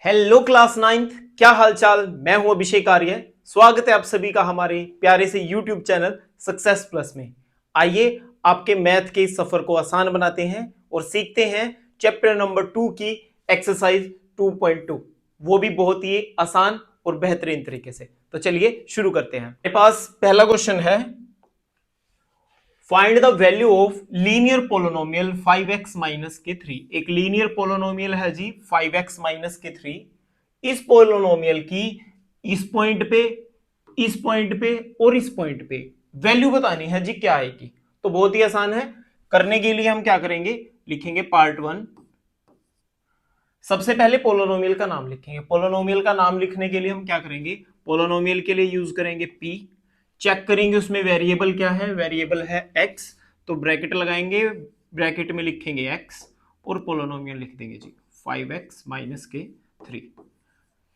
Hello class ninth, क्या हालचाल। मैं हूं अभिषेक आर्य। स्वागत है आप सभी का हमारे प्यारे से यूट्यूब चैनल सक्सेस प्लस में। आइए आपके मैथ के इस सफर को आसान बनाते हैं और सीखते हैं चैप्टर नंबर 2 की एक्सरसाइज 2.2, वो भी बहुत ही आसान और बेहतरीन तरीके से। तो चलिए शुरू करते हैं। मेरे पास पहला क्वेश्चन है, find the value of linear polynomial 5x minus के 3। एक लीनियर पोलोनोमियल है जी 5x माइनस के 3। इस पोलोनोमियल की इस पॉइंट पे, इस पॉइंट पे और इस पॉइंट पे वैल्यू बतानी है जी, क्या आएगी। तो बहुत ही आसान है। करने के लिए हम क्या करेंगे, लिखेंगे पार्ट 1। सबसे पहले पोलोनोमियल का नाम लिखेंगे। पोलोनोमियल का नाम लिखने के लिए हम क्या करेंगे, पोलोनोमियल के लिए यूज करेंगे p। चेक करेंगे उसमें वेरिएबल क्या है, वेरिएबल है x। तो ब्रैकेट लगाएंगे, ब्रैकेट में लिखेंगे x और पोलोनोमियल लिख देंगे जी 5x माइनस के 3।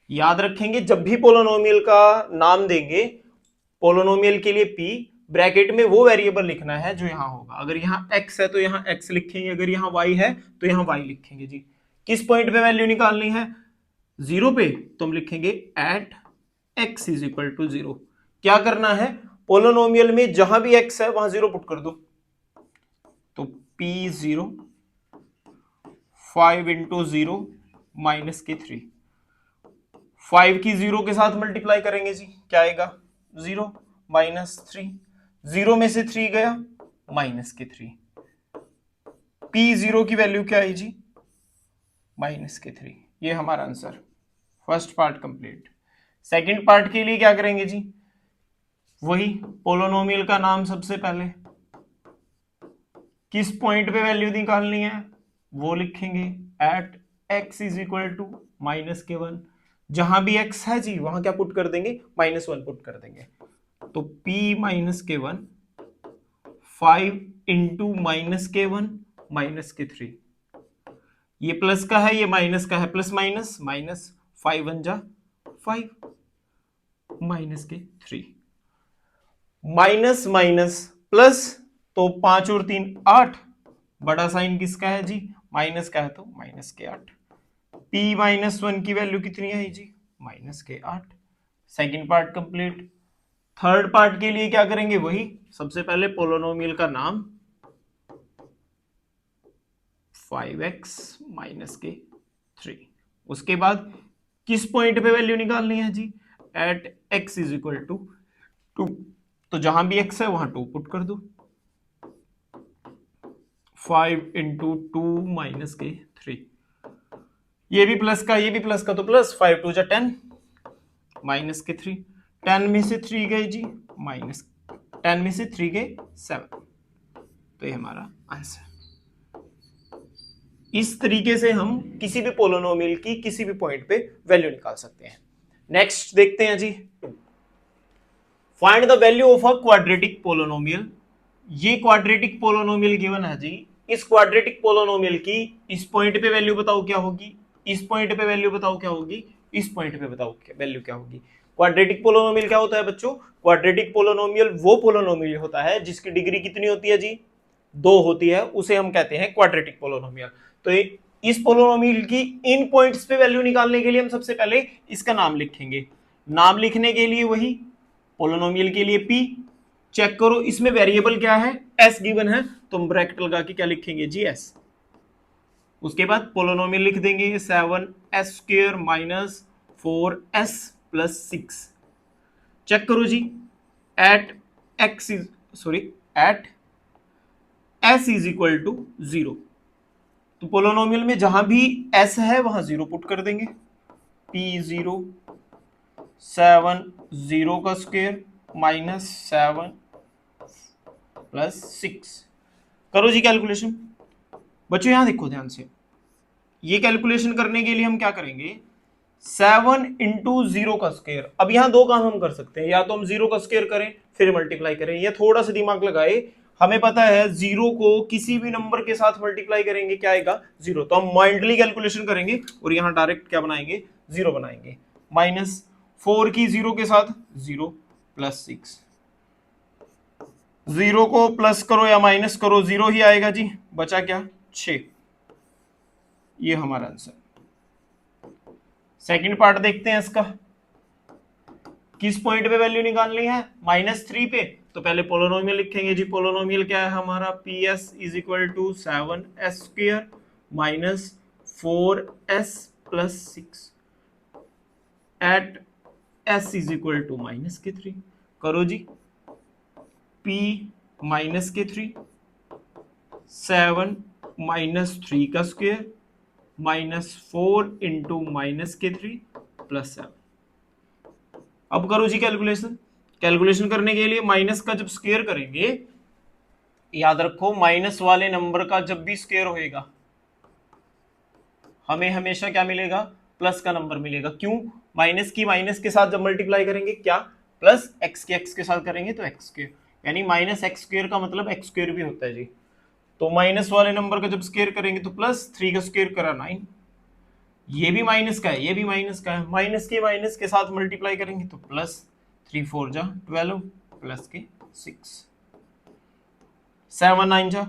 याद रखेंगे जब भी पोलोनोमियल का नाम देंगे, पोलोनोमियल के लिए p, ब्रैकेट में वो वेरिएबल लिखना है जो यहां होगा। अगर यहां x है तो यहां x लिखेंगे, अगर यहां y है तो यहां y लिखेंगे जी। किस पॉइंट पे वैल्यू निकालनी है, जीरो पे, तो हम लिखेंगे at x is equal to 0। क्या करना है, पोलोनोमियल में जहां भी x है वहां 0 पुट कर दो। तो p0 5 इंटू 0 माइनस के 3। 5 की 0 के साथ मल्टीप्लाई करेंगे जी, क्या आएगा 0 माइनस 3। 0 में से 3 गया, माइनस के 3। p0 की वैल्यू क्या आई जी, माइनस के 3। ये हमारा answer. First part complete. Second part के लिए क्या करेंगे जी, वही पोलोनोमियल का नाम। सबसे पहले किस पॉइंट पे वैल्यू निकालनी है वो लिखेंगे, at x is equal to minus के 1। जहां भी x है जी वहां क्या पुट कर देंगे, -1 पुट कर देंगे। तो p माइनस के 1 5 इंटू माइनस के 1 माइनस के 3। ये प्लस का है, ये माइनस का है, प्लस माइनस माइनस, 5 1 जा 5 माइनस के 3। माइनस माइनस प्लस, तो 5 और 3 8। बड़ा साइन किसका है जी, माइनस का है, तो माइनस के 8। p माइनस 1 की वैल्यू कितनी है जी, माइनस के 8। Second part complete. Third part के लिए क्या करेंगे, वही सबसे पहले पोलोनोमियल का नाम 5x माइनस के 3। उसके बाद किस पॉइंट पे वैल्यू निकालनी है जी, at x is equal to 2। तो जहां भी x है वहां 2 पुट कर दो। 5 इंटू 2 माइनस के 3। ये भी प्लस का, ये भी प्लस का, तो प्लस 5 2 जा 10 माइनस के 3। 10 में से 3 गए जी, माइनस 10 में से 3 गए 7। तो ये हमारा आंसर। इस तरीके से हम किसी भी पोलोनोमियल की किसी भी पॉइंट पे वैल्यू निकाल सकते हैं। नेक्स्ट देखते हैं जी, find the value of a quadratic polynomial. ये क्वाड्रेटिक पोलोनोमियल गिवन है जी। इस क्वाड्रेटिक पोलोनोमियल की इस पॉइंट पे वैल्यू बताओ क्या होगी, इस पॉइंट पे वैल्यू बताओ क्या होगी, इस पॉइंट पे बताओ क्या वैल्यू क्या होगी। क्वाड्रेटिक पोलोनोमियल क्या होता है बच्चों, क्वाड्रेटिक पोलोनोमियल वो पोलोनोमियल होता है जिसकी डिग्री कितनी होती है जी, 2 होती है, उसे हम कहते हैं क्वाड्रेटिक पोलोनोमियल। तो इस पोलोनोमियल की इन पॉइंट्स पे वैल्यू निकालने के लिए हम सबसे पहले इसका नाम लिखेंगे। नाम लिखने के लिए वही पोलोनोमियल के लिए p। चेक करो इसमें वेरिएबल क्या है, s गिवन है, तो हम ब्रैकेट लगा के क्या लिखेंगे जी, s। उसके बाद पोलोनोमियल लिख देंगे 7s square minus 4s plus 6। Check करो जी, at x is sorry at s is equal to 0। तो पोलोनोमियल में जहां भी s है वहां 0 पुट कर देंगे। p0 7 0 का स्क्वायर माइनस 7 प्लस 6। करो जी कैलकुलेशन। बच्चों यहां देखो ध्यान से, ये कैलकुलेशन करने के लिए हम क्या करेंगे, 7 इंटू 0 का स्क्वायर। अब यहां दो काम हम कर सकते हैं, या तो हम 0 का स्क्वायर करें फिर मल्टीप्लाई करें, या थोड़ा सा दिमाग लगाए। हमें पता है 0 को किसी भी नंबर के साथ मल्टीप्लाई करेंगे क्या आएगा, 0। तो हम माइंडली कैलकुलेशन करेंगे और यहां डायरेक्ट क्या बनाएंगे, 0 बनाएंगे। माइनस 4 की 0 के साथ 0 प्लस 6। 0 को प्लस करो या माइनस करो 0 ही आएगा जी, बचा क्या 6। ये हमारा आंसर। सेकंड पार्ट देखते हैं इसका, किस पॉइंट पे वैल्यू निकालनी है, -3 पे। तो पहले पोलोनोमियल लिखेंगे जी। पोलोनोमियल क्या है हमारा, PS is equal to 7s square minus 4s plus 6 at s is equal to -3। करो जी, p -3 7 -3 का स्क्वायर -4 इंटू -3 प्लस 7। अब करो जी कैलकुलेशन। कैलकुलेशन करने के लिए माइनस का जब स्क्वायर करेंगे, याद रखो माइनस वाले नंबर का जब भी स्क्वायर होएगा हमें हमेशा क्या मिलेगा, प्लस का नंबर मिलेगा। क्यों, माइनस की माइनस के साथ जब मल्टीप्लाई करेंगे क्या, प्लस एक्स के एक्स के साथ करेंगे तो एक्स स्क्वायर, यानी -x² का मतलब x² भी होता है जी। तो माइनस वाले नंबर का जब स्क्वायर करेंगे तो +3 का स्क्वायर करा 9, ये भी माइनस का है, ये भी माइनस का है, माइनस के साथ मल्टीप्लाई करेंगे तो +3 4 जा 12 प्लस के 6 7 9 जा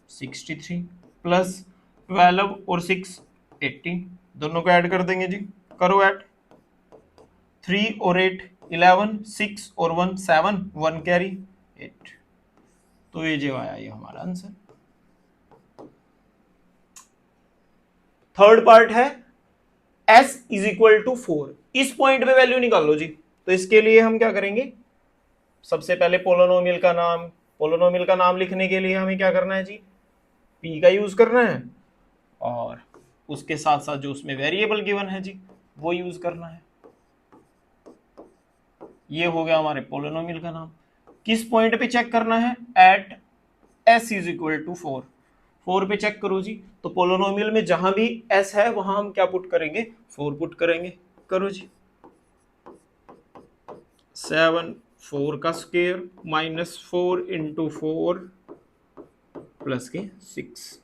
63 प्लस 12 और 6 18, दोनों को ऐड कर देंगे जी। करो ऐड, 3 और 8 11 6 और 1 7 1 कैरी 8। तो ये जो आया ये हमारा आंसर। थर्ड पार्ट है s इज इक्वल टू 4, इस पॉइंट पे वैल्यू निकाल लो जी। तो इसके लिए हम क्या करेंगे, सबसे पहले पोलोनोमियल का नाम लिखने के लिए हमें क्या करना है जी, p का यूज करना है और उसके साथ साथ जो उसमें वेरिएबल गिवन है जी वो यूज करना है। ये हो गया हमारे पोलोनोमियल का नाम। किस पॉइंट पे चेक करना है, at s is equal to 4 पे चेक करो जी। तो पोलोनोमियल में जहां भी s है वहां हम क्या पुट करेंगे, 4 पुट करेंगे। करो जी, 7 4 का स्क्वायर -4 इंटू 4 प्लस के 6,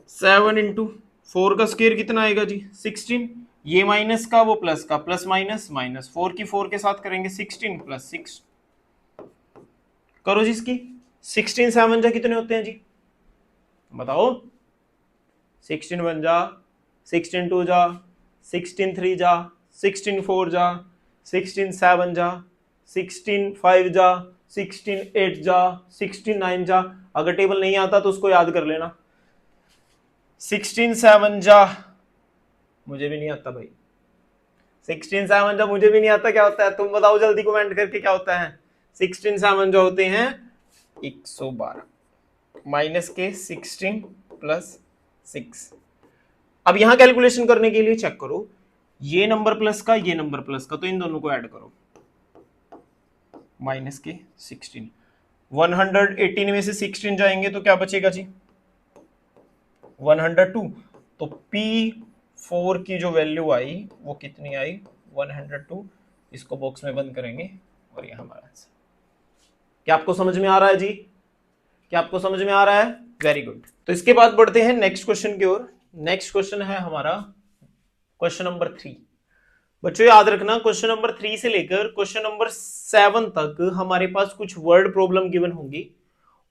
7 इंटू 4 का स्क्वायर कितना आएगा जी 16, ये माइनस का वो प्लस का, प्लस माइनस माइनस 4 की 4 के साथ करेंगे 16 प्लस 6। करो जी इसकी, 16 7 जा कितने होते हैं जी बताओ, 16 1 जा 16 2 जा 16 3 जा 16 4 जा 16 7 जा 16 5 जा 16 8 जा 16 9 जा। अगर टेबल नहीं आता तो उसको याद कर लेना। 16 7 जा, मुझे भी नहीं आता भाई, 16 7 जा मुझे भी नहीं आता, क्या होता है तुम बताओ जल्दी कमेंट करके क्या होता है। 16 7 जो होते हैं 112 माइनस के 16 प्लस 6। अब यहां कैलकुलेशन करने के लिए चेक करो, ये नंबर प्लस का ये नंबर प्लस का, तो इन दोनों को ऐड करो, माइनस के 16, 118 में से 16 जाएंगे तो क्या बचेगा जी 102। तो P4 की जो वैल्यू आई वो कितनी आई 102। इसको बॉक्स में बंद करेंगे और ये हमारा आंसर। क्या आपको समझ में आ रहा है जी, क्या आपको समझ में आ रहा है, वेरी गुड। तो इसके बाद बढ़ते हैं नेक्स्ट क्वेश्चन की ओर। नेक्स्ट क्वेश्चन है हमारा क्वेश्चन नंबर 3। बच्चों याद रखना, क्वेश्चन नंबर 3 से लेकर क्वेश्चन नंबर 7 तक हमारे पास कुछ वर्ड प्रॉब्लम गिवन होंगी।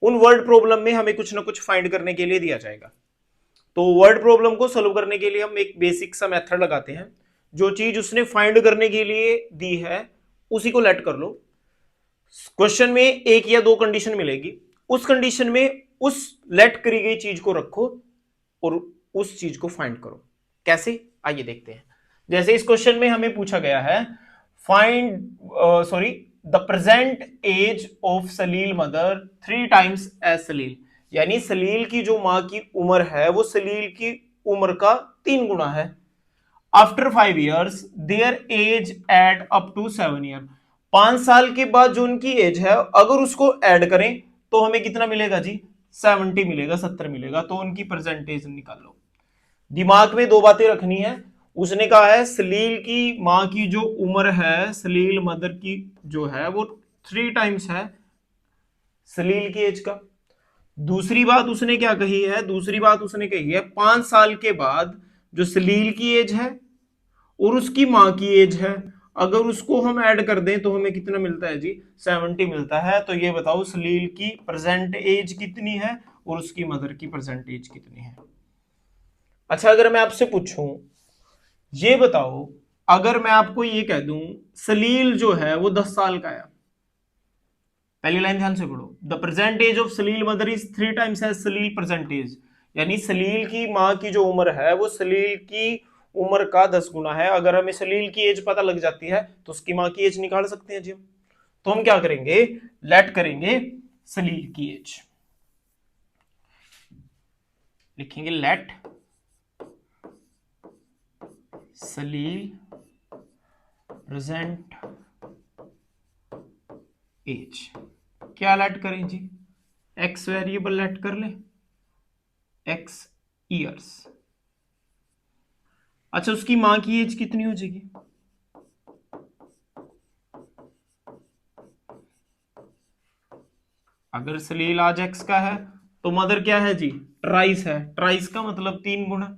उन वर्ड प्रॉब्लम में हमें कुछ ना कुछ फाइंड करने के लिए दिया जाएगा। तो वर्ड प्रॉब्लम को सॉल्व करने के लिए हम एक बेसिक सा मेथड लगाते हैं। जो चीज उसने फाइंड करने के लिए दी है उसी को लेट कर लो। क्वेश्चन में एक या दो कंडीशन मिलेगी, उस कंडीशन में उस लेट करी गई चीज को रखो और उस चीज को फाइंड करो। कैसे, आइए देखते हैं। जैसे इस क्वेश्चन में हमें पूछा गया है find the present age of Salil mother 3 times age Salil, यानी सलील की जो मां की उम्र है वो सलील की उम्र का 3 गुना है। After 5 years their age add up to 7 year, 5 साल के बाद जो उनकी एज है अगर उसको ऐड करें तो हमें कितना मिलेगा जी 70 मिलेगा, 70 मिलेगा। तो उनकी परसेंटेज निकाल लो। दिमाग में दो बातें रखनी है। उसने कहा है सलील की मां की जो उम्र है, सलील मदर की जो है वो 3 टाइम्स है सलील की एज का। दूसरी बात उसने क्या कही है, दूसरी बात उसने कही है 5 साल के बाद जो सलील की एज है और उसकी मां की एज है, अगर उसको हम ऐड कर दें तो हमें कितना मिलता है जी 70 मिलता है। तो ये बताओ सलील की प्रेजेंट एज कितनी है और उसकी मदर की प्रेजेंट एज कितनी है। अच्छा, अगर मैं आपसे पूछूं ये बताओ, अगर मैं आपको ये कह दूं सलील जो है वो 10 साल का है, पहली लाइन ध्यान से पढ़ो, the present age of Salil mother is 3 times age Salil present age, यानी सलील की माँ की जो उम्र है वो सलील की उम्र का 10 गुना है। अगर हमें सलील की एज पता लग जाती है तो उसकी माँ की एज निकाल सकते हैं जी हम। तो हम क्या करेंगे, लेट करेंगे सलील की एज, लिखेंगे लेट सलील प्रेजेंट एज। क्या लेट करें जी, एक्स वेरिएबल लेट कर ले, एक्स ईयर्स। अच्छा, उसकी मां की एज कितनी हो जाएगी, अगर सलील आज एक्स का है तो मदर क्या है जी, ट्राइस है, ट्राइस का मतलब 3 गुना।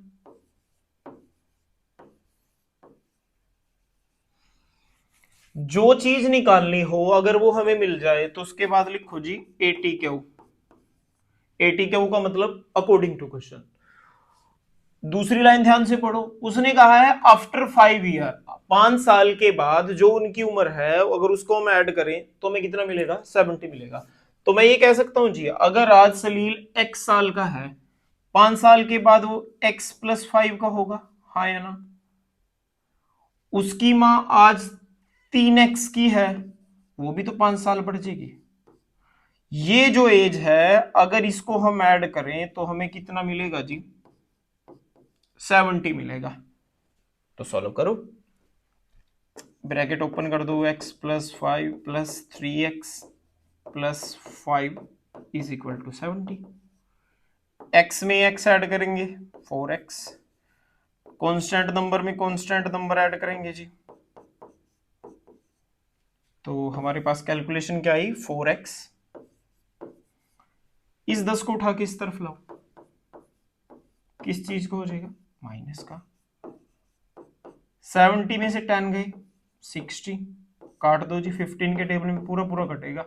जो चीज निकालनी हो अगर वो हमें मिल जाए तो उसके बाद लिखो जी एटी क्यू, एटी क्यू का मतलब अकॉर्डिंग टू क्वेश्चन। दूसरी लाइन ध्यान से पढ़ो, उसने कहा है आफ्टर 5 ईयर, 5 साल के बाद जो उनकी उम्र है अगर उसको हम ऐड करें तो हमें कितना मिलेगा, 70 मिलेगा। तो मैं ये कह सकता हूं जी, अगर आज सलील एक्स साल का है, 5 साल के बाद वो एक्स प्लस 5 का होगा, हाँ या ना। उसकी मां आज 3x की है, वो भी तो 5 साल बढ़ जाएगी। ये जो एज है अगर इसको हम ऐड करें तो हमें कितना मिलेगा जी, 70 मिलेगा। तो सॉल्व करो, ब्रैकेट ओपन कर दो, x plus 5 plus 3x plus 5 is equal to 70। x में x ऐड करेंगे 4x, कांस्टेंट नंबर में कांस्टेंट नंबर ऐड करेंगे जी, तो हमारे पास कैलकुलेशन क्या आई, 4x। इस 10 को उठा के इस तरफ लाओ, किस चीज को हो जाएगा, माइनस का। 70 में से 10 गए 60, काट दो जी, 15 के टेबल में पूरा पूरा कटेगा।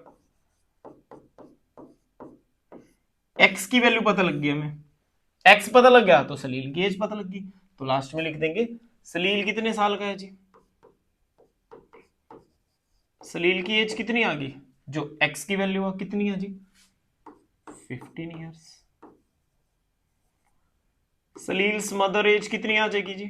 x की वैल्यू पता लग गई हमें, x पता लग गया तो सलील की एज पता लग गई, तो लास्ट में लिख देंगे सलील कितने साल का है जी, सलील की एज कितनी आ गई, जो x की वैल्यू है कितनी है जी, 15 ईयर्स। सलील्स मदर एज कितनी आ जाएगी जी,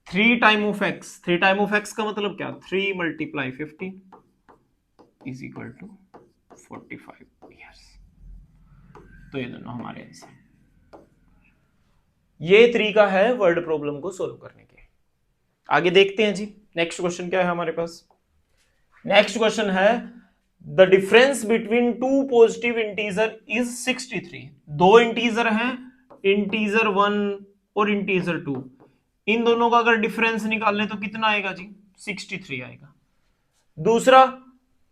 3 time of x, 3 time of x का मतलब क्या, 3 multiply 15 is equal to 45 years. तो ये दोनों हमारे आंसर। ये तरीका है वर्ड प्रॉब्लम को सोल्व करने के। आगे देखते हैं जी, नेक्स्ट क्वेश्चन क्या है हमारे पास। नेक्स्ट क्वेश्चन है, the difference between two positive integer is 63। दो इंटीजर हैं, इंटीजर 1 और इंटीजर 2, इन दोनों का अगर डिफरेंस निकालें तो कितना आएगा जी, 63 आएगा। दूसरा,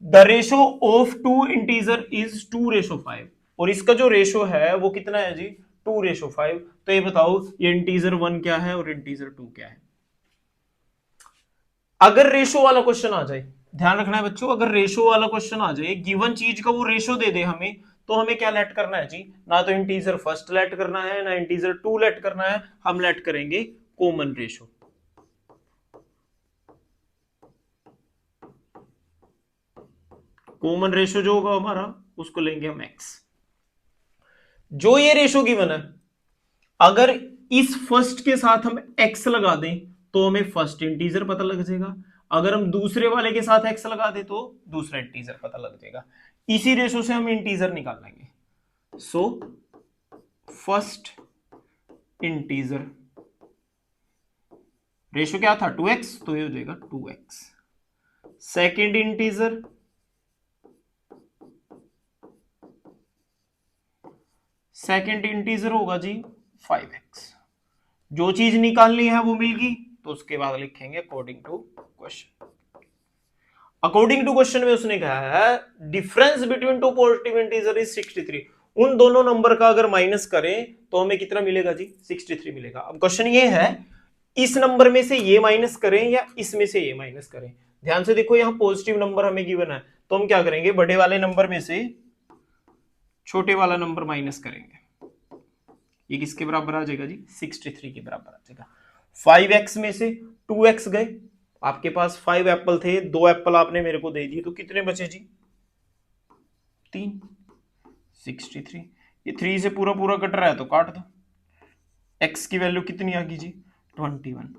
the ratio of two integer is 2:5, और इसका जो रेशो है वो कितना है जी, 2:5। तो ये बताओ ये इंटीजर 1 क्या है और इंटीजर 2 क्या है। अगर रेशो वाला क्वेश्चन आ जाए, ध्यान रखना है बच्चों, अगर रेशो वाला क्वेश्चन आ जाए, गिवन चीज का वो रेशो दे दे हमें, तो हमें क्या लेट करना है जी, ना तो इंटीजर फर्स्ट लेट करना है ना इंटीजर 2 लेट करना है, हम लेट करेंगे कॉमन रेशो। कॉमन रेशो जो होगा हमारा उसको लेंगे हम x। जो ये रेशो गिवन है, अगर इस फर्स्ट के साथ हम x लगा दें तो हमें फर्स्ट इंटीजर पता लग जाएगा, अगर हम दूसरे वाले के साथ x लगा दें तो दूसरा इंटीजर पता लग जाएगा। इसी रेशो से हम इंटीजर निकाल लेंगे। सो फर्स्ट इंटीजर रेशो क्या था, 2x, तो ये हो जाएगा 2x। सेकेंड इंटीजर होगा जी 5x। जो चीज निकालनी है वो मिल गई, तो उसके बाद लिखेंगे according to question. According to question में उसने कहा है difference between two positive integer is 63। उन दोनों नंबर का अगर माइनस करें तो हमें कितना मिलेगा जी, 63 मिलेगा। अब क्वेश्चन ये है इस नंबर में से ये माइनस करें या इसमें से ये माइनस करें। ध्यान से देखो, यहां पॉजिटिव नंबर हमें गिवन है, तो हम क्या करेंगे, बड़े वाले नंबर में से छोटे वाला नंबर माइनस करेंगे। ये किसके बराबर आ जाएगा जी? 63 के बराबर आ जाएगा। 5x में से 2x गए, आपके पास 5 एप्पल थे, 2 एप्पल आपने मेरे को दे दिए, तो कितने बचे जी? 3। 63, ये 3 से पूरा पूरा कट रहा है तो काट दो। x की वैल्यू कितनी आ गई जी? 21।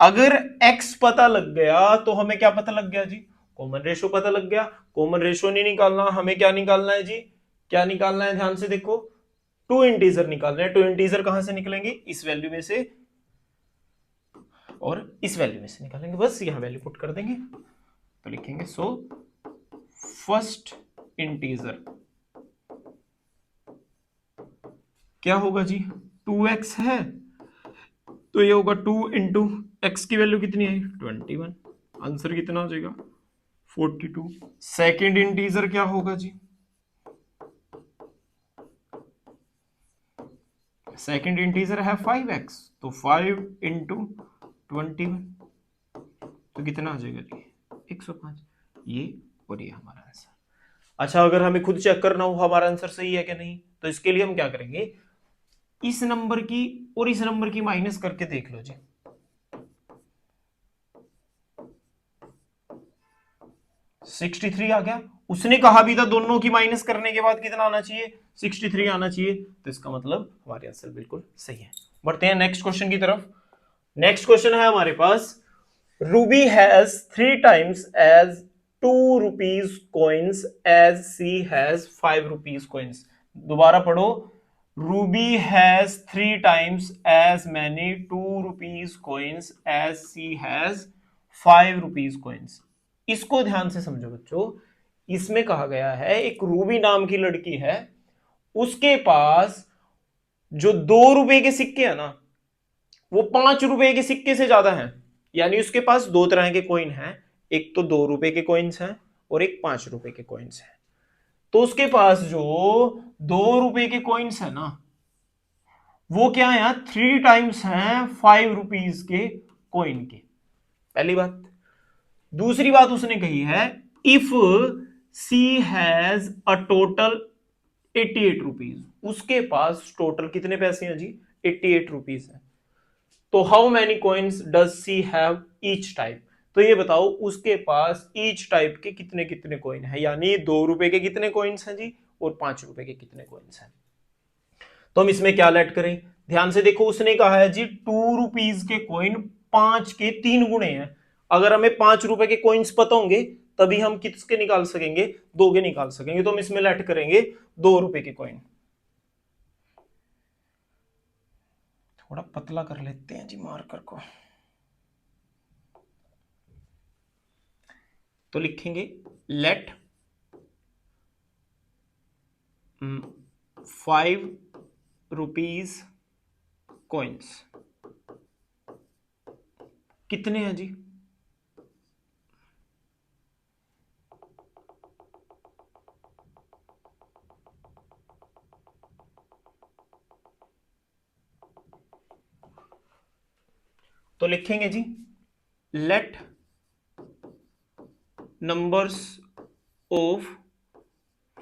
अगर x पता लग गया तो हमें क्या पता लग गया जी? कॉमन रेशो पता लग गया। कॉमन रेशो नहीं निकालना, हमें क्या निकालना है जी? क्या निकालना है? ध्यान से देखो, 2 इंटीजर निकालना है। 2 इंटीजर कहां से निकलेंगे? इस वैल्यू में से और इस वैल्यू में से निकालेंगे, बस यहां वैल्यू पुट कर देंगे तो लिखेंगे सो फर्स्ट इंटीजर क्या होगा जी? 2x है तो ये होगा 2 इंटू एक्स की वैल्यू कितनी है? 21। आंसर कितना हो जाएगा? 42। सेकेंड इंटीजर क्या होगा जी? सेकेंड इंटीजर है 5x, तो 5 इंटू 21 तो कितना आ जाएगा जी? 105। ये और ये हमारा आंसर। अच्छा, अगर हमें खुद चेक करना हो हमारा आंसर सही है कि नहीं, तो इसके लिए हम क्या करेंगे? इस नंबर की और इस नंबर की माइनस करके देख लो जी। 63 आ गया। उसने कहा भी था दोनों की माइनस करने के बाद कितना आना चाहिए? 63 आना चाहिए, तो इसका मतलब हमारे आंसर बिल्कुल सही है। बढ़ते हैं नेक्स्ट क्वेश्चन की तरफ। नेक्स्ट क्वेश्चन है हमारे पास, Ruby has 3 times as 2 rupees coins as she has 5 rupees coins। दोबारा पढ़ो, Ruby has 3 times as many 2 rupees coins as she has 5 rupees coins। इसको ध्यान से समझो बच्चों। इसमें कहा गया है एक रूबी नाम की लड़की है, उसके पास जो 2 रुपए के सिक्के हैं ना, वो 5 रुपए के सिक्के से ज्यादा हैं। यानी उसके पास 2 तरह के कॉइन हैं, एक तो 2 रुपए के कॉइन्स हैं और एक 5 रुपए के कॉइन्स हैं। तो उसके पास जो 2 रुपए के कॉइन्स है ना, वो क्या है? 3 टाइम्स हैं 5 रुपीज के कॉइन के। पहली बात। दूसरी बात उसने कही है, if C has a total 88 rupees, उसके पास टोटल कितने पैसे हैं जी? 88 रुपीज है। तो how many coins does she have each type? तो ये बताओ उसके पास ईच टाइप के कितने कितने कॉइन है, यानी 2 रुपए के कितने कॉइन्स हैं जी और 5 रुपए के कितने कॉइन्स हैं। तो हम इसमें क्या लेट करें? ध्यान से देखो, उसने कहा है जी 2 रुपीज के कॉइन 5 के 3 गुणे हैं। अगर हमें 5 रुपए के कॉइन्स पता होंगे तभी हम किसके निकाल सकेंगे? 2 के निकाल सकेंगे। तो हम इसमें लेट करेंगे 2 रुपए के कॉइन। थोड़ा पतला कर लेते हैं जी मार्कर को। तो लिखेंगे लेट 5 रुपीज कॉइन्स कितने हैं जी? तो लिखेंगे जी let numbers of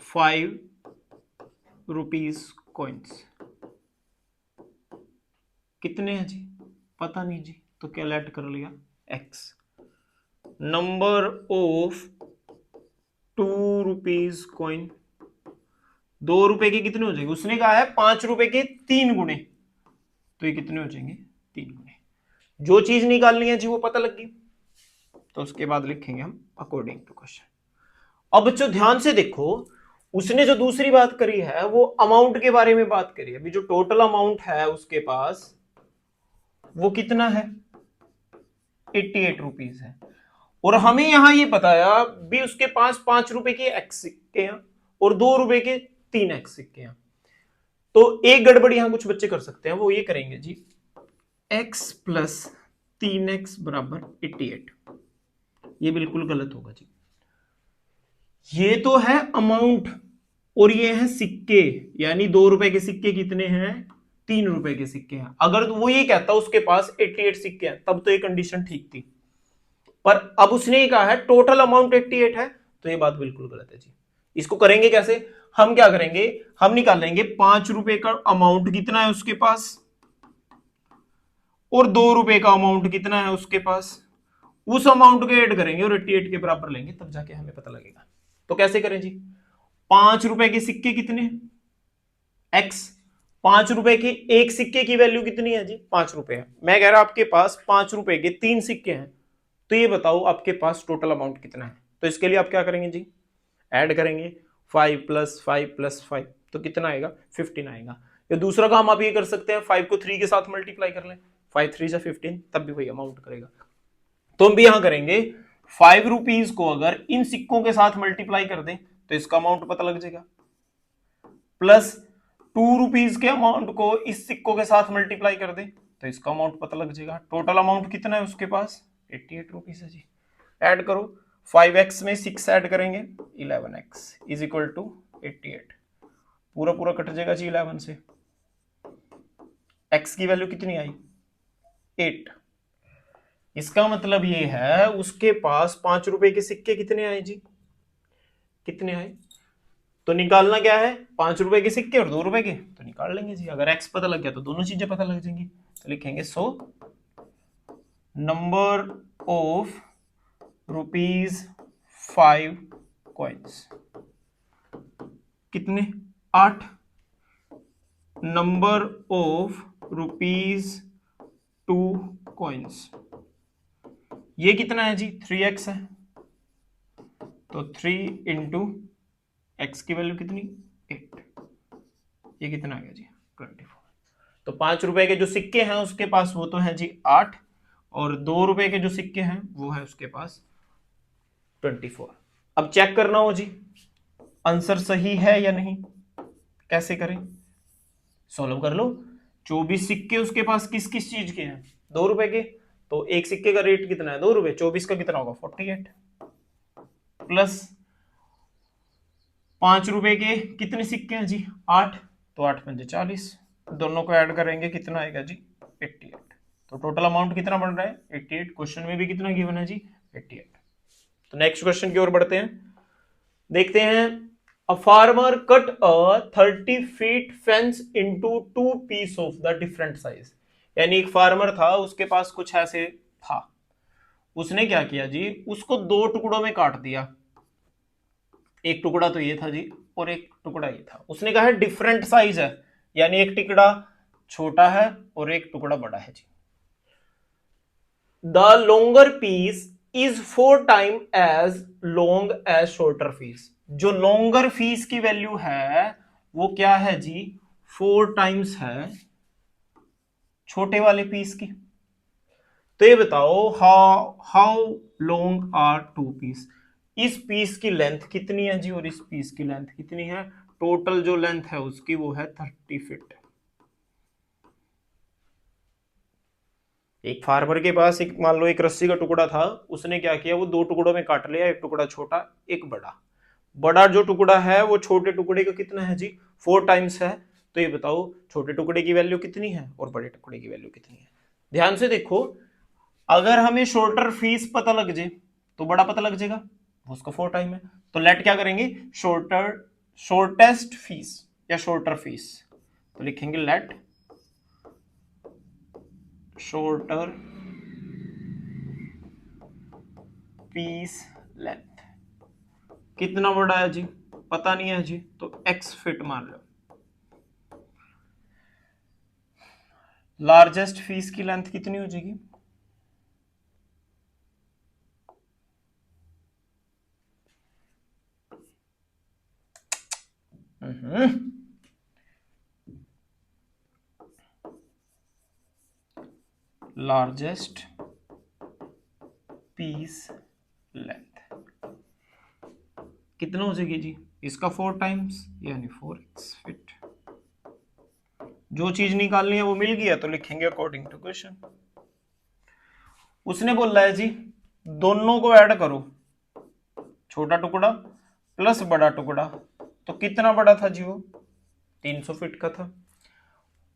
5 rupees coins कितने हैं जी? पता नहीं जी, तो क्या लेट कर लिया? x। Number of 2 rupees coin, 2 रुपए के कितने हो जाएंगे? उसने कहा है 5 रुपए के 3 गुणे, तो ये कितने हो जाएंगे? 3 गुणे। जो चीज निकालनी है जी वो पता लग गई, तो उसके बाद लिखेंगे हम अकॉर्डिंग टू क्वेश्चन। अब बच्चों ध्यान से देखो, उसने जो दूसरी बात करी है वो अमाउंट के बारे में बात करी है। अभी जो टोटल अमाउंट है उसके पास वो कितना है? 88 रुपीज है। और हमें यहां ये बताया भी उसके पास 5 रुपए के एक्स सिक्के हैं और 2 रुपए के 3 एक्स सिक्के हैं। तो एक गड़बड़ यहां कुछ बच्चे कर सकते हैं, वो ये करेंगे जी x प्लस 3x बराबर 88। ये बिल्कुल गलत होगा जी। ये तो है अमाउंट और ये है सिक्के, यानी 2 रुपए के सिक्के कितने हैं? 3 रुपए के सिक्के हैं। अगर वो ये कहता उसके पास 88 सिक्के हैं तब तो ये कंडीशन ठीक थी, पर अब उसने कहा है टोटल अमाउंट 88 है, तो ये बात बिल्कुल गलत है जी। इसको करेंगे कैसे? हम क्या करेंगे, हम निकाल लेंगे 5 रुपए का अमाउंट कितना है उसके पास और 2 रुपए का अमाउंट कितना है उसके पास, उस अमाउंट को ऐड करेंगे और 88 के बराबर लेंगे, तब जाके हमें पता लगेगा। तो कैसे करें जी, 5 रुपए के सिक्के कितने, एक्स, 5 रुपए के एक सिक्के की वैल्यू कितनी है जी, 5 रुपए है। मैं कह रहा आपके पास 5 रुपए के 3 सिक्के हैं, तो ये बताओ आपके पास टोटल अमाउंट कितना है। तो इसके लिए आप क्या करेंगे जी, ऐड करेंगे 5 + 5 + 5, तो कितना आएगा, 15 आएगा। या दूसरा काम आप ये कर सकते हैं, 5 को 3 के साथ मल्टीप्लाई कर लें, 5 3 = 15, तब भी वही अमाउंट करेगा। तो हम भी यहां करेंगे 5 रुपीज को अगर इन सिक्कों के साथ मल्टीप्लाई कर दें तो इसका अमाउंट पता लग जाएगा, प्लस 2 रुपीज के अमाउंट को इस सिक्कों के साथ मल्टीप्लाई कर दें तो इसका अमाउंट पता लग जाएगा। टोटल अमाउंट कितना है उसके पास, 88 रुपीज है जी। ऐड करो, 5x में 6 ऐड करेंगे 11x = 88, पूरा पूरा कट जाएगा जी 11 से। x की वैल्यू कितनी आई, 8। इसका मतलब ये है उसके पास 5 रुपए के सिक्के कितने आए जी, कितने आए। तो निकालना क्या है, 5 रुपए के सिक्के और 2 रुपए के, तो निकाल लेंगे जी। अगर x पता लग गया तो दोनों चीजें पता लग जाएंगी। तो लिखेंगे सो नंबर ऑफ ₹5 कॉइन्स कितने, 8। नंबर ऑफ ₹2 कॉइन्स, ये कितना है जी, 3x है, तो 3 इंटू एक्स की वैल्यू कितनी, 8। ये कितना आ गया जी, 24। तो 5 रुपए के जो सिक्के हैं उसके पास वो तो है जी 8, और 2 रुपए के जो सिक्के हैं वो है उसके पास 24। अब चेक करना हो जी आंसर सही है या नहीं, कैसे करें, सॉल्व कर लो। 24 सिक्के उसके पास किस किस चीज के हैं, 2 रुपए के, तो एक सिक्के का रेट कितना है, 2 रुपए, 24 का कितना होगा, 48, प्लस 5 रुपए के कितने सिक्के हैं जी, 8, तो 8 पंजे 40, दोनों को ऐड करेंगे कितना आएगा जी, 88। तो टोटल अमाउंट कितना बन रहा है, 88। क्वेश्चन में भी कितना गिवन है जी, 88। तो नेक्स्ट क्वेश्चन की ओर बढ़ते हैं, देखते हैं। A farmer cut a 30 feet fence into 2 piece of the different size. यानी एक फार्मर था, उसके पास कुछ ऐसे था, उसने क्या किया जी, उसको 2 टुकड़ों में काट दिया। एक टुकड़ा तो ये था जी और एक टुकड़ा ये था। उसने कहा है डिफरेंट साइज है, यानी एक टुकड़ा छोटा है और एक टुकड़ा बड़ा है जी। The longer piece is 4 time as long as shorter piece. जो लॉन्गर पीस की वैल्यू है वो क्या है जी, 4 टाइम्स है छोटे वाले पीस की। तो ये बताओ हाउ लॉन्ग आर 2 पीस, इस पीस की लेंथ कितनी है जी और इस पीस की लेंथ कितनी है। टोटल जो लेंथ है उसकी वो है 30 फीट। एक फार्मर के पास एक मान लो एक रस्सी का टुकड़ा था, उसने क्या किया, वो 2 टुकड़ों में काट लिया, एक टुकड़ा छोटा एक बड़ा। बड़ा जो टुकड़ा है वो छोटे टुकड़े का कितना है जी, 4 टाइम्स है। तो ये बताओ छोटे टुकड़े की वैल्यू कितनी है और बड़े टुकड़े की वैल्यू कितनी है। ध्यान से देखो, अगर हमें शॉर्टर फीस पता लग जाए तो बड़ा पता लग जाएगा, उसका 4 टाइम है। तो लेट क्या करेंगे, शॉर्टेस्ट फीस या शॉर्टर फीस, तो लिखेंगे लेट शॉर्टर पीस लेंथ। कितना बड़ा है जी, पता नहीं है जी, तो x फिट मान लो। लार्जेस्ट फीस की लेंथ कितनी हो जाएगी, लार्जेस्ट पीस लेंथ कितना हो जाएगी जी, इसका 4 टाइम्स यानी 4x फिट। जो चीज निकालनी है वो मिल गया, तो लिखेंगे अकॉर्डिंग टू क्वेश्चन। उसने बोला है जी दोनों को ऐड करो, छोटा टुकड़ा प्लस बड़ा टुकड़ा, तो कितना बड़ा था जी वो, 300 फीट का था।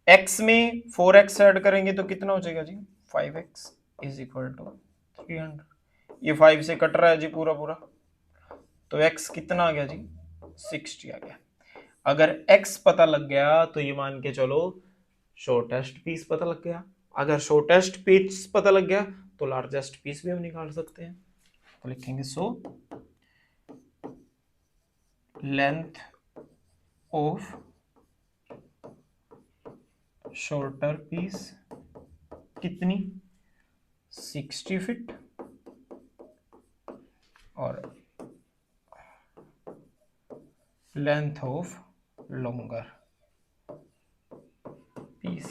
x में 4x ऐड करेंगे तो कितना हो जाएगा जी, 5x = 300। ये 5 से कट रहा है जी पूरा पूरा, तो x कितना आ गया जी, 60 आ गया। अगर x पता लग गया तो ये मान के चलो शॉर्टेस्ट पीस पता लग गया, अगर शॉर्टेस्ट पीस पता लग गया तो लार्जेस्ट पीस भी हम निकाल सकते हैं। तो लिखेंगे so length of shorter piece कितनी 60 फीट और लेंथ ऑफ लॉन्गर पीस,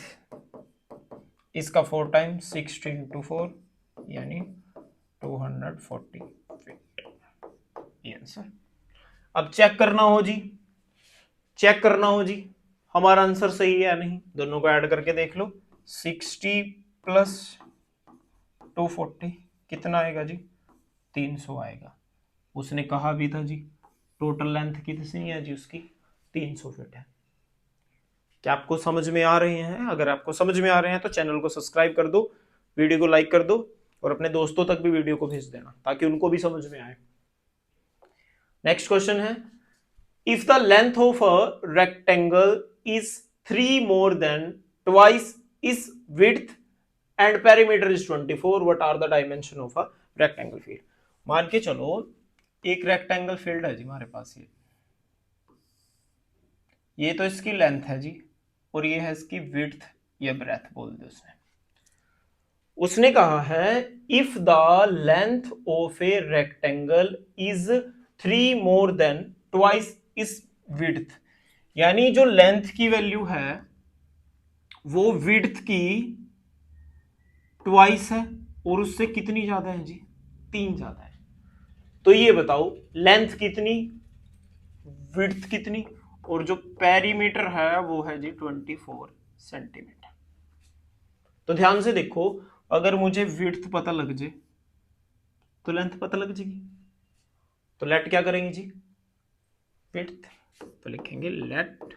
इसका 4 टाइम्स 60 इंटू 4 यानी 240 फीट, ये आंसर। अब चेक करना हो जी, चेक करना हो जी हमारा आंसर सही है या नहीं, दोनों को ऐड करके देख लो। 60 प्लस 240 कितना आएगा जी 300 आएगा। उसने कहा भी था जी टोटल लेंथ कितनी है जी उसकी 300 फीट है। क्या आपको समझ में आ रहे हैं? अगर आपको समझ में आ रहे हैं तो चैनल को सब्सक्राइब कर दो, वीडियो को लाइक कर दो और अपने दोस्तों तक भी वीडियो को भेज देना ताकि उनको भी समझ में आए। नेक्स्ट क्वेश्चन है, if the length of a rectangle is 3 more than twice its width and perimeter is 24, what are the dimension of a rectangle field. मान के चलो एक रेक्टेंगल फील्ड है जी हमारे पास, ये तो इसकी लेंथ है जी और ये है इसकी विड्थ या ब्रेथ बोल दे उसने। उसने कहा है if the length of a rectangle is 3 more than twice its width, यानी जो लेंथ की वैल्यू है वो विड्थ की ट्वाइस है और उससे कितनी ज्यादा है जी 3 ज्यादा है। तो ये बताओ लेंथ कितनी, विड्थ कितनी, और जो पेरीमीटर है वो है जी 24 सेंटीमीटर। तो ध्यान से देखो, अगर मुझे विड्थ पता लग जाए तो लेंथ पता लग जाएगी, तो लेट क्या करेंगे जी विड्थ, तो लिखेंगे let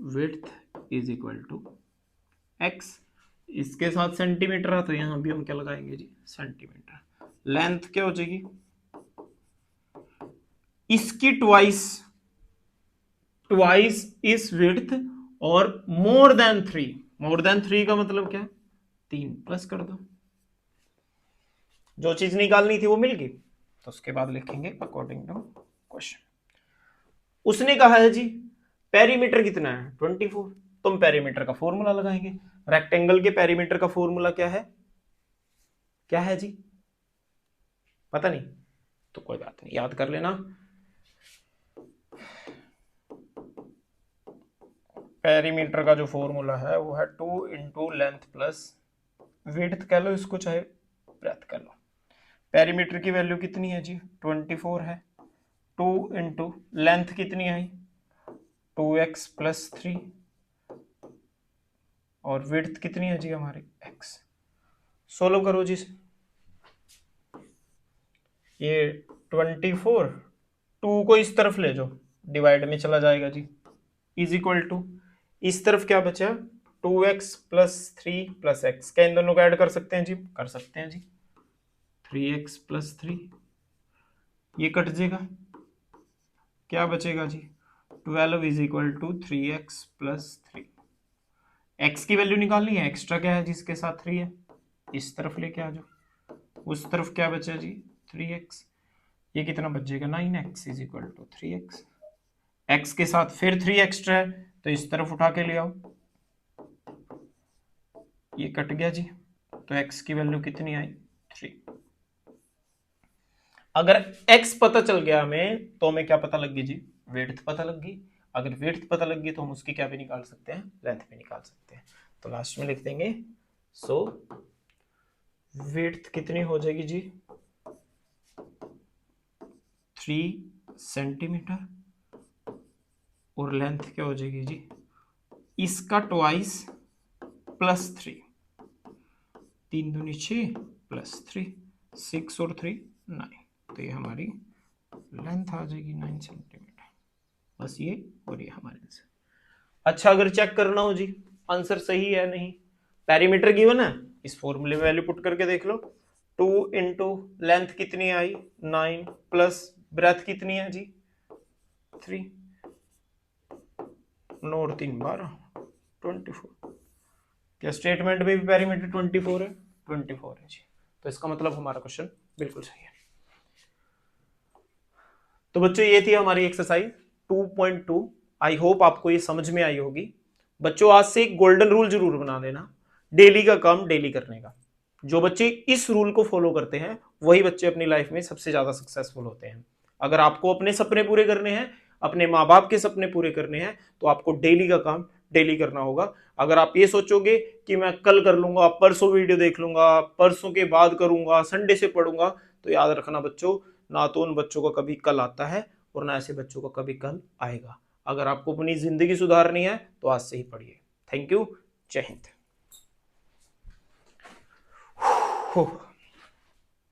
width is equal to x, इसके साथ सेंटीमीटर है तो यहां भी हम क्या लगाएंगे जी सेंटीमीटर। लेंथ क्या हो जाएगी इसकी ट्वाइस, ट्वाइस इस विड्थ और मोर देन 3, मोर देन 3 का मतलब क्या 3 प्लस कर दो, जो चीज निकालनी थी वो मिल गई। तो उसके बाद लिखेंगे अकॉर्डिंग टू क्वेश्चन। उसने कहा है जी पेरीमीटर कितना है 24, तो हम पेरीमीटर का फॉर्मूला लगाएंगे। रेक्टेंगल के पेरीमीटर का फॉर्मूला क्या है, क्या है जी पता नहीं, तो कोई बात नहीं याद कर लेना। पेरीमीटर का जो फॉर्मूला है वो है 2 इंटू लेंथ प्लस विड्थ कह लो इसको चाहे ब्रेथ कह लो। पेरीमीटर की वैल्यू कितनी है जी 24 है, 2 इंटू लेंथ कितनी आई 2x प्लस 3 और विड्थ कितनी है जी हमारी x। सोल्व करो जी, ये 24 2 को इस तरफ ले जाओ डिवाइड में चला जाएगा जी, इज इक्वल टू इस तरफ क्या बचा 2x प्लस 3 प्लस एक्स, क्या इन दोनों को ऐड कर सकते हैं जी, कर सकते हैं जी 3x प्लस 3, ये कट जाएगा क्या बचेगा जी 12 is equal to 3x plus 3। x की वैल्यू निकालनी है, एक्स्ट्रा क्या है जिसके साथ 3 है, इस तरफ लेके आ जाओ, उस तरफ क्या बचा जी 3x, ये कितना बचेगा 9x is equal to 3x, x के साथ फिर 3 एक्स्ट्रा है तो इस तरफ उठा के ले आओ, ये कट गया जी, तो x की वैल्यू कितनी आई 3। अगर x पता चल गया हमें तो हमें क्या पता लग गई जी विड्थ पता लग गई, अगर विड्थ पता लग गई तो हम उसकी क्या भी निकाल सकते हैं लेंथ भी निकाल सकते हैं। तो लास्ट में लिख देंगे सो विड्थ कितनी हो जाएगी जी 3 सेंटीमीटर और लेंथ क्या हो जाएगी जी इसका ट्वाइस प्लस 3, 3 दूनी 6 प्लस 3 6 और 3 9, तो ये हमारी लेंथ आ जाएगी 9 सेंटीमीटर। बस ये और ये हमारे आंसर। अच्छा अगर चेक करना हो जी आंसर सही है नहीं, पेरीमीटर गिवन है, इस फॉर्मूले में वैल्यू पुट करके देख लो, 2 इंटू लेंथ कितनी आई 9 प्लस ब्रेथ कितनी है जी 3 9 और 3 12 24। क्या स्टेटमेंट में भी पेरीमीटर 24 है? 24 है जी। तो इसका मतलब हमारा क्वेश्चन बिल्कुल सही है। तो बच्चों ये थी हमारी एक्सरसाइज 2.2। आई होप आपको ये समझ में आई होगी। बच्चों आज से एक गोल्डन रूल जरूर बना देना, डेली का काम डेली करने का। जो बच्चे इस रूल को फॉलो करते हैं वही बच्चे अपनी लाइफ में सबसे ज्यादा सक्सेसफुल होते हैं। अगर आपको अपने सपने पूरे करने हैं, अपने माँ बाप के सपने पूरे करने हैं, तो आपको डेली का काम डेली करना होगा। अगर आप ये सोचोगे कि मैं कल कर लूंगा, परसों वीडियो देख लूंगा, परसों के बाद करूंगा, संडे से पढ़ूंगा, तो याद रखना बच्चों, ना तो उन बच्चों का कभी कल आता है और ना ऐसे बच्चों का कभी कल आएगा। अगर आपको अपनी जिंदगी सुधारनी है तो आज से ही पढ़िए। Thank you. जय हिंद।